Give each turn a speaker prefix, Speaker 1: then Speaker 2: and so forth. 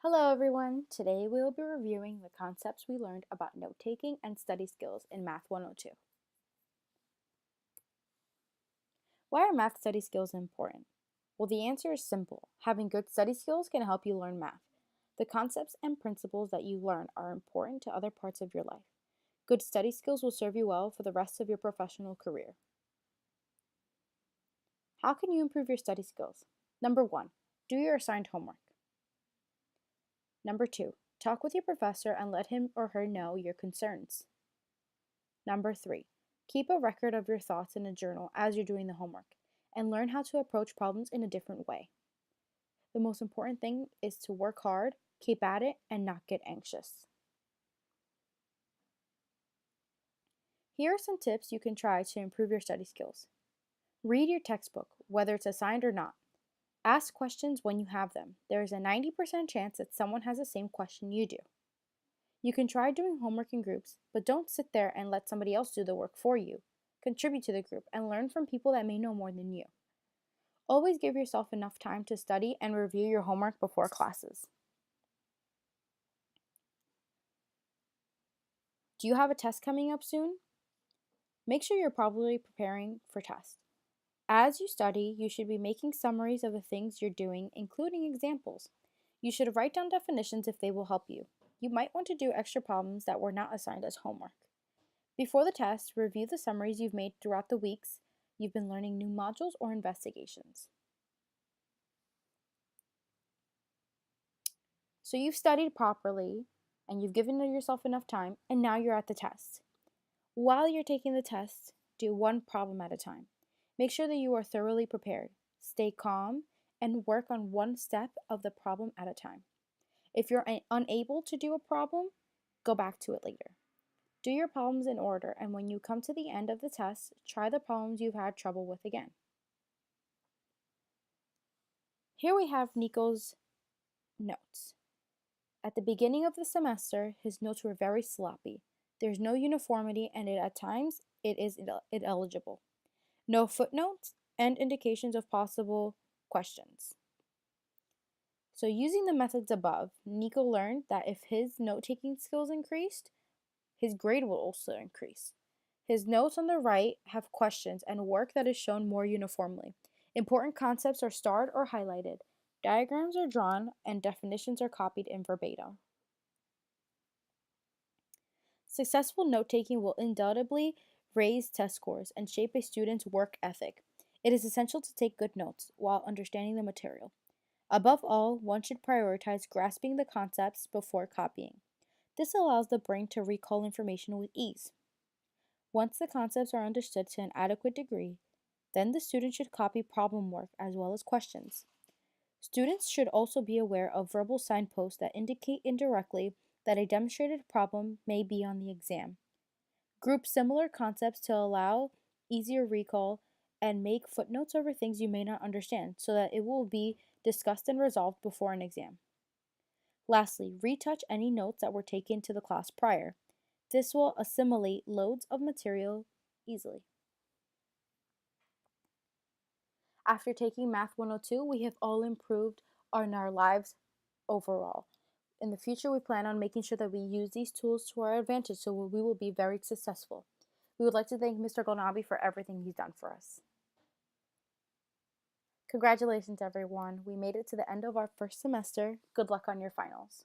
Speaker 1: Hello everyone! Today we will be reviewing the concepts we learned about note-taking and study skills in Math 102. Why are math study skills important? Well, the answer is simple. Having good study skills can help you learn math. The concepts and principles that you learn are important to other parts of your life. Good study skills will serve you well for the rest of your professional career. How can you improve your study skills? Number 1. Do your assigned homework. Number 2. Talk with your professor and let him or her know your concerns. Number 3. Keep a record of your thoughts in a journal as you're doing the homework, and learn how to approach problems in a different way. The most important thing is to work hard, keep at it, and not get anxious. Here are some tips you can try to improve your study skills. Read your textbook, whether it's assigned or not. Ask questions when you have them. There is a 90% chance that someone has the same question you do. You can try doing homework in groups, but don't sit there and let somebody else do the work for you. Contribute to the group and learn from people that may know more than you. Always give yourself enough time to study and review your homework before classes. Do you have a test coming up soon? Make sure you're properly preparing for tests. As you study, you should be making summaries of the things you're doing, including examples. You should write down definitions if they will help you. You might want to do extra problems that were not assigned as homework. Before the test, review the summaries you've made throughout the weeks you've been learning new modules or investigations. So you've studied properly and you've given yourself enough time, and now you're at the test. While you're taking the test, do one problem at a time. Make sure that you are thoroughly prepared. Stay calm and work on one step of the problem at a time. If you're unable to do a problem, go back to it later. Do your problems in order, and when you come to the end of the test, try the problems you've had trouble with again. Here we have Nico's notes. At the beginning of the semester, his notes were very sloppy. There's no uniformity, and at times it is ineligible. No footnotes and indications of possible questions. So using the methods above, Nico learned that if his note-taking skills increased, his grade will also increase. His notes on the right have questions and work that is shown more uniformly. Important concepts are starred or highlighted. Diagrams are drawn and definitions are copied in verbatim. Successful note-taking will undoubtedly raise test scores and shape a student's work ethic. It is essential to take good notes while understanding the material. Above all, one should prioritize grasping the concepts before copying. This allows the brain to recall information with ease. Once the concepts are understood to an adequate degree, then the student should copy problem work as well as questions. Students should also be aware of verbal signposts that indicate indirectly that a demonstrated problem may be on the exam. Group similar concepts to allow easier recall and make footnotes over things you may not understand so that it will be discussed and resolved before an exam. Lastly, retouch any notes that were taken to the class prior. This will assimilate loads of material easily. After taking Math 102, we have all improved in our lives overall. In the future, we plan on making sure that we use these tools to our advantage so we will be very successful. We would like to thank Mr. Golnabi for everything he's done for us. Congratulations, everyone. We made it to the end of our first semester. Good luck on your finals.